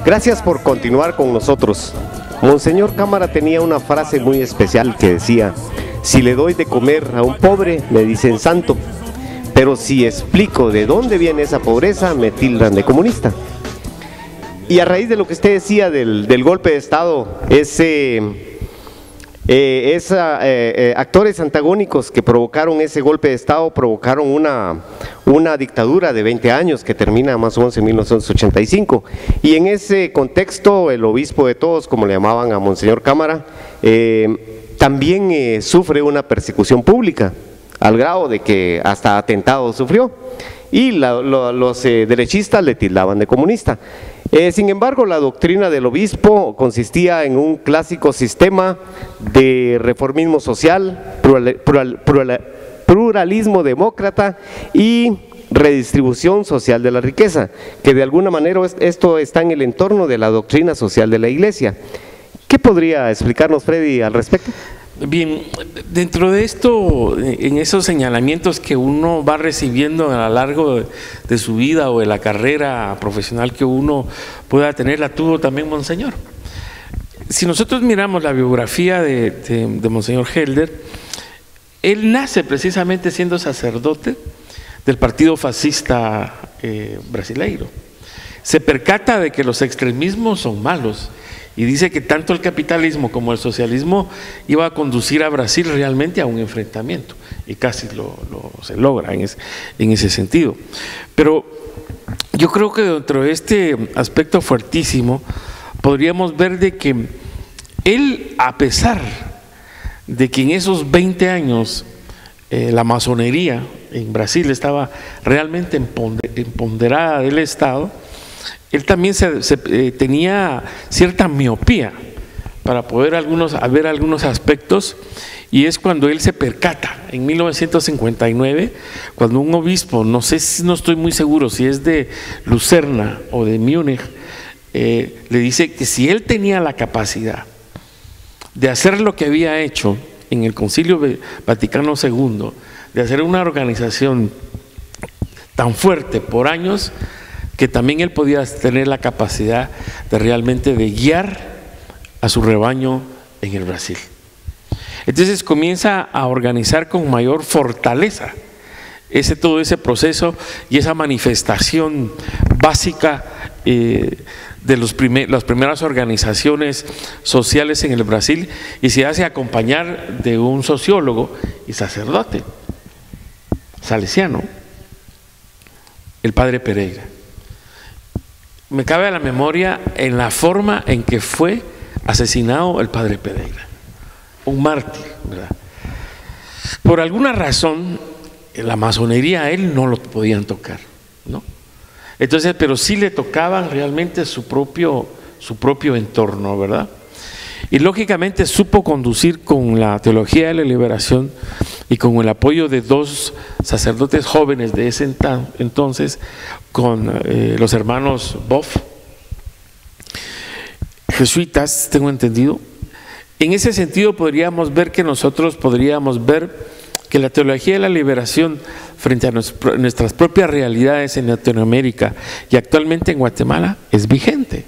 Gracias por continuar con nosotros. Monseñor Cámara tenía una frase muy especial que decía: si le doy de comer a un pobre, me dicen santo, pero si explico de dónde viene esa pobreza, me tildan de comunista. Y a raíz de lo que usted decía del golpe de Estado, actores antagónicos que provocaron ese golpe de Estado provocaron una dictadura de 20 años que termina más o menos en 1985, y en ese contexto el obispo de todos, como le llamaban a Monseñor Cámara, también sufre una persecución pública, al grado de que hasta atentado sufrió, y los derechistas le tildaban de comunista. Sin embargo, la doctrina del obispo consistía en un clásico sistema de reformismo social, pluralismo demócrata y redistribución social de la riqueza, que de alguna manera esto está en el entorno de la doctrina social de la Iglesia. ¿Qué podría explicarnos Freddy al respecto? Bien, dentro de esto, en esos señalamientos que uno va recibiendo a lo largo de su vida o de la carrera profesional que uno pueda tener, la tuvo también Monseñor. Si nosotros miramos la biografía de Monseñor Helder, él nace precisamente siendo sacerdote del partido fascista brasileiro. Se percata de que los extremismos son malos y dice que tanto el capitalismo como el socialismo iba a conducir a Brasil realmente a un enfrentamiento, y casi se logra en ese sentido. Pero yo creo que dentro de este aspecto fuertísimo podríamos ver de que él, a pesar de que en esos 20 años la masonería en Brasil estaba realmente empoderada del Estado, él también tenía cierta miopía para poder ver algunos aspectos, y es cuando él se percata en 1959, cuando un obispo, no estoy muy seguro si es de Lucerna o de Múnich, le dice que si él tenía la capacidad de hacer lo que había hecho en el Concilio Vaticano II, de hacer una organización tan fuerte por años, que también él podía tener la capacidad de realmente de guiar a su rebaño en el Brasil. Entonces comienza a organizar con mayor fortaleza todo ese proceso y esa manifestación básica de las primeras organizaciones sociales en el Brasil, y se hace acompañar de un sociólogo y sacerdote salesiano, el padre Pereira. Me cabe a la memoria en la forma en que fue asesinado el padre Pereira, un mártir, ¿verdad? Por alguna razón, la masonería a él no lo podían tocar, ¿no? Entonces, pero sí le tocaban realmente su propio entorno, ¿verdad? Y lógicamente supo conducir con la teología de la liberación y con el apoyo de dos sacerdotes jóvenes de ese entonces, con los hermanos Boff, jesuitas, tengo entendido. En ese sentido podríamos ver que nosotros podríamos ver que la teología de la liberación frente a nuestras propias realidades en Latinoamérica y actualmente en Guatemala es vigente,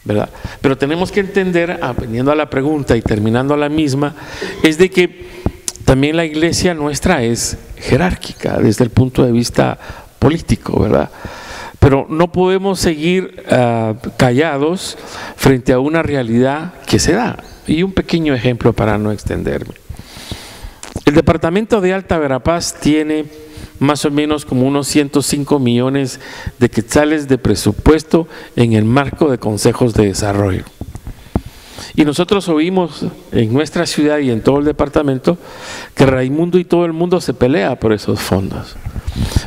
¿verdad? Pero tenemos que entender, veniendo a la pregunta y terminando la misma, es de que también la iglesia nuestra es jerárquica desde el punto de vista político, ¿verdad? Pero no podemos seguir callados frente a una realidad que se da. Y un pequeño ejemplo para no extenderme. El departamento de Alta Verapaz tiene más o menos como unos 105 millones de quetzales de presupuesto en el marco de consejos de desarrollo. Y nosotros oímos en nuestra ciudad y en todo el departamento que Raimundo y todo el mundo se pelea por esos fondos.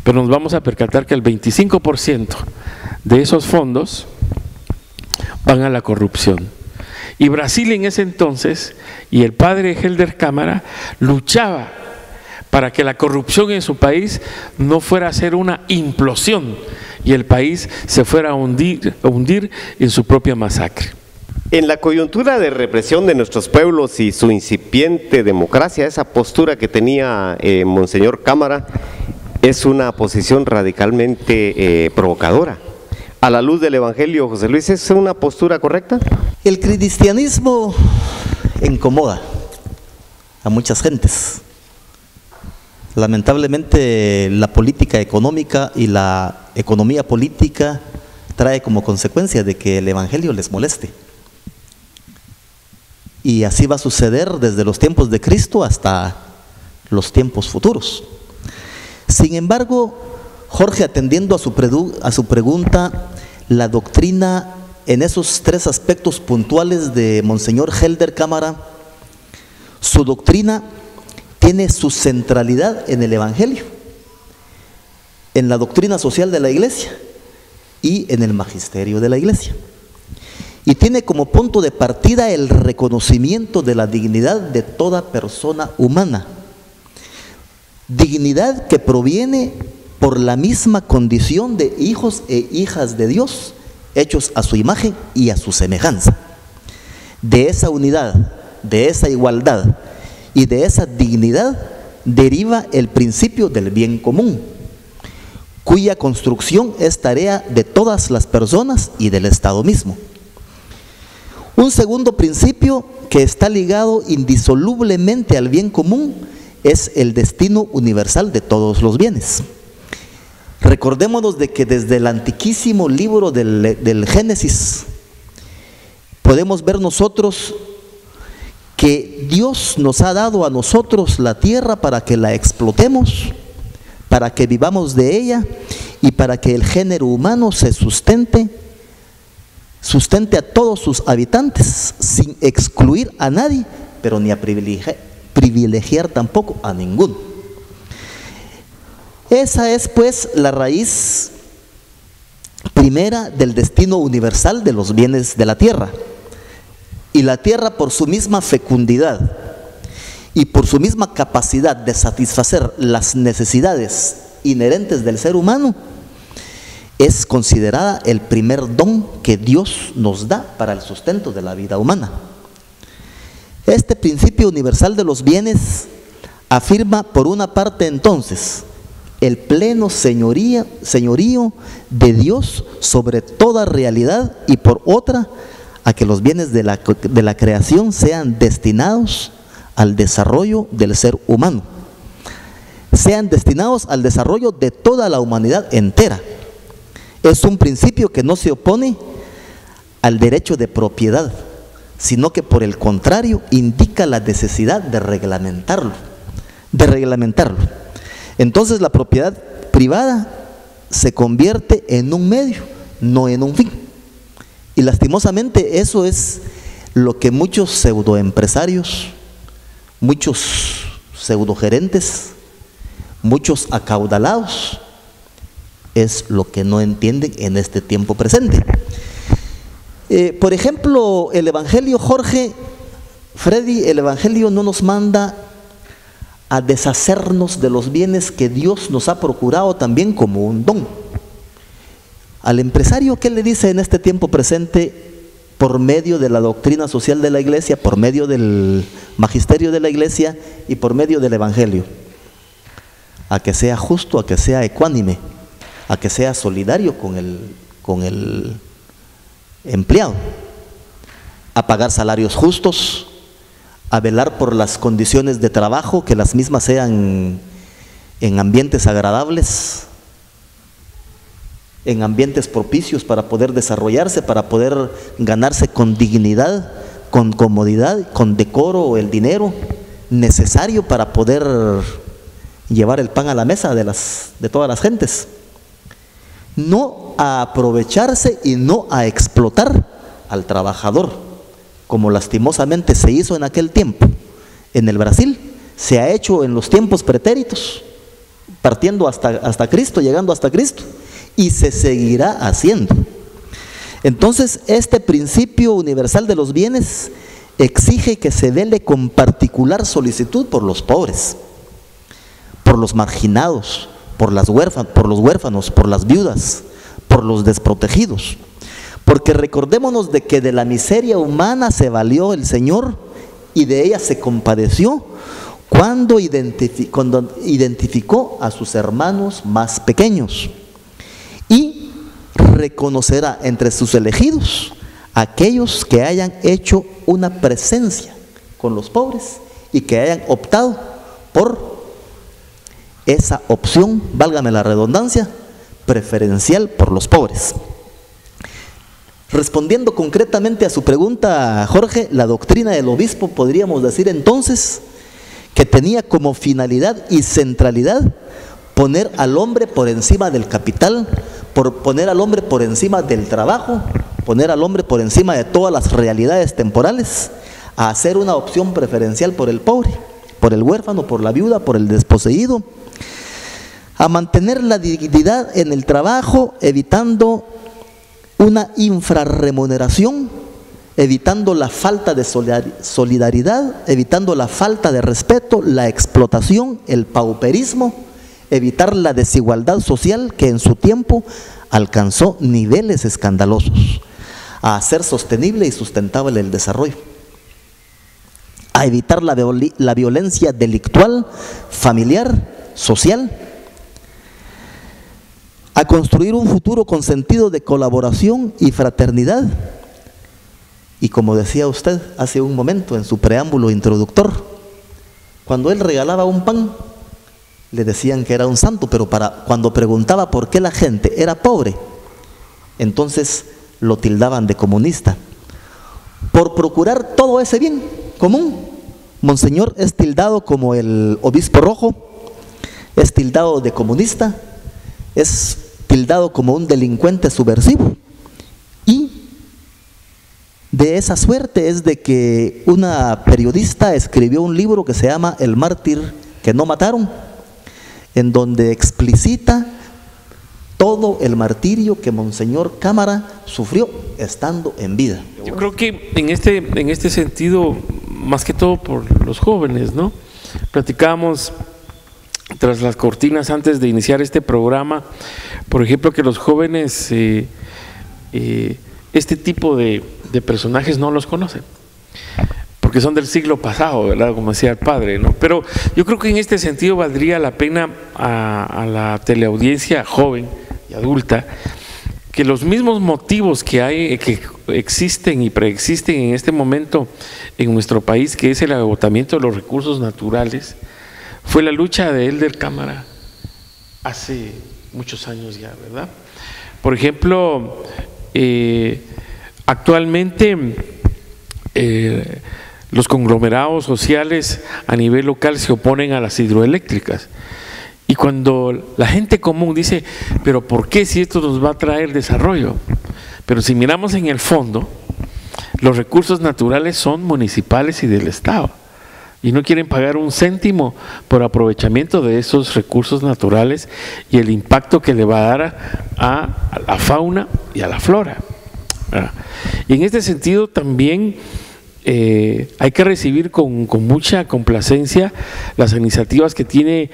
Pero nos vamos a percatar que el 25% de esos fondos van a la corrupción. Y Brasil en ese entonces, y el padre Helder Cámara, luchaba para que la corrupción en su país no fuera a ser una implosión y el país se fuera a hundir en su propia masacre. En la coyuntura de represión de nuestros pueblos y su incipiente democracia, esa postura que tenía Monseñor Cámara es una posición radicalmente provocadora. a la luz del Evangelio, José Luis, ¿es una postura correcta? El cristianismo incomoda a muchas gentes. Lamentablemente la política económica y la economía política trae como consecuencia de que el Evangelio les moleste. Y así va a suceder desde los tiempos de Cristo hasta los tiempos futuros. Sin embargo, Jorge, atendiendo a su pregunta, la doctrina en esos tres aspectos puntuales de Monseñor Helder Cámara, su doctrina tiene su centralidad en el Evangelio, en la doctrina social de la Iglesia y en el magisterio de la Iglesia. Y tiene como punto de partida el reconocimiento de la dignidad de toda persona humana. Dignidad que proviene por la misma condición de hijos e hijas de Dios, hechos a su imagen y a su semejanza. De esa unidad, de esa igualdad y de esa dignidad deriva el principio del bien común, cuya construcción es tarea de todas las personas y del Estado mismo. Un segundo principio que está ligado indisolublemente al bien común es el destino universal de todos los bienes. Recordémonos de que desde el antiquísimo libro del Génesis podemos ver nosotros que Dios nos ha dado a nosotros la tierra para que la explotemos, para que vivamos de ella y para que el género humano se sustente a todos sus habitantes, sin excluir a nadie, pero ni a privilegiar tampoco a ninguno. Esa es pues la raíz primera del destino universal de los bienes de la tierra. Y la tierra, por su misma fecundidad y por su misma capacidad de satisfacer las necesidades inherentes del ser humano, es considerada el primer don que Dios nos da para el sustento de la vida humana. Este principio universal de los bienes afirma, por una parte, entonces, el pleno señorío de Dios sobre toda realidad, y por otra, a que los bienes de la creación sean destinados al desarrollo del ser humano, sean destinados al desarrollo de toda la humanidad entera. Es un principio que no se opone al derecho de propiedad, sino que por el contrario indica la necesidad de reglamentarlo. Entonces la propiedad privada se convierte en un medio, no en un fin. Y lastimosamente eso es lo que muchos pseudoempresarios, muchos pseudogerentes, muchos acaudalados, es lo que no entienden en este tiempo presente. Por ejemplo, el Evangelio, Jorge, Freddy, el Evangelio no nos manda a deshacernos de los bienes que Dios nos ha procurado también como un don. Al empresario, ¿qué le dice en este tiempo presente por medio de la doctrina social de la Iglesia, por medio del magisterio de la Iglesia y por medio del Evangelio? A que sea justo, a que sea ecuánime, a que sea solidario con el empleado, a pagar salarios justos, a velar por las condiciones de trabajo, que las mismas sean en ambientes agradables, en ambientes propicios para poder desarrollarse, para poder ganarse con dignidad, con comodidad, con decoro el dinero necesario para poder llevar el pan a la mesa de todas las gentes. No a aprovecharse y no a explotar al trabajador, como lastimosamente se hizo en aquel tiempo. En el Brasil se ha hecho en los tiempos pretéritos, partiendo hasta Cristo, llegando hasta Cristo, y se seguirá haciendo. Entonces, este principio universal de los bienes exige que se vele con particular solicitud por los pobres, por los marginados, por los huérfanos, por las viudas, por los desprotegidos. Porque recordémonos de que de la miseria humana se valió el Señor y de ella se compadeció cuando identificó a sus hermanos más pequeños y reconocerá entre sus elegidos aquellos que hayan hecho una presencia con los pobres y que hayan optado por esa opción, válgame la redundancia, preferencial por los pobres. Respondiendo concretamente a su pregunta, Jorge, la doctrina del obispo podríamos decir entonces que tenía como finalidad y centralidad poner al hombre por encima del capital, poner al hombre por encima del trabajo, poner al hombre por encima de todas las realidades temporales, a hacer una opción preferencial por el pobre, por el huérfano, por la viuda, por el desposeído, a mantener la dignidad en el trabajo, evitando una infrarremuneración, evitando la falta de solidaridad, evitando la falta de respeto, la explotación, el pauperismo, evitar la desigualdad social que en su tiempo alcanzó niveles escandalosos, a hacer sostenible y sustentable el desarrollo, a evitar la violencia delictual, familiar, social, a construir un futuro con sentido de colaboración y fraternidad. Y como decía usted hace un momento en su preámbulo introductor, cuando él regalaba un pan, le decían que era un santo, pero cuando preguntaba por qué la gente era pobre, entonces lo tildaban de comunista. Por procurar todo ese bien común, Monseñor es tildado como el obispo rojo, es tildado de comunista, es tildado como un delincuente subversivo. Y de esa suerte es de que una periodista escribió un libro que se llama El mártir que no mataron, en donde explicita todo el martirio que Monseñor Cámara sufrió estando en vida. Yo creo que en este sentido, más que todo por los jóvenes, ¿no? Platicábamos tras las cortinas antes de iniciar este programa, por ejemplo, que los jóvenes este tipo de personajes no los conocen, porque son del siglo pasado, ¿verdad? Como decía el padre, ¿no? Pero yo creo que en este sentido valdría la pena a la teleaudiencia joven y adulta que los mismos motivos que existen y preexisten en este momento en nuestro país, que es el agotamiento de los recursos naturales, fue la lucha de Elder Cámara hace muchos años ya, ¿verdad? Por ejemplo, actualmente los conglomerados sociales a nivel local se oponen a las hidroeléctricas. Y cuando la gente común dice, pero ¿por qué si esto nos va a traer desarrollo? Pero si miramos en el fondo, los recursos naturales son municipales y del Estado. Y no quieren pagar un céntimo por aprovechamiento de esos recursos naturales y el impacto que le va a dar a la fauna y a la flora. Y en este sentido también hay que recibir con mucha complacencia las iniciativas que tiene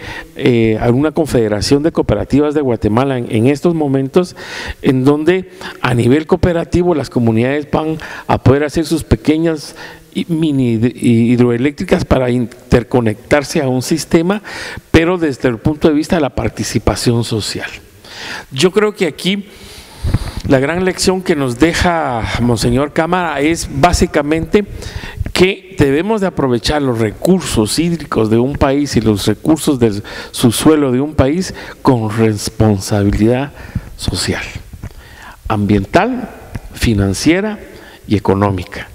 alguna confederación de cooperativas de Guatemala en estos momentos, en donde a nivel cooperativo las comunidades van a poder hacer sus pequeñas mini hidroeléctricas para interconectarse a un sistema, pero desde el punto de vista de la participación social. Yo creo que aquí la gran lección que nos deja Monseñor Cámara es básicamente que debemos de aprovechar los recursos hídricos de un país y los recursos de su suelo de un país con responsabilidad social, ambiental, financiera y económica.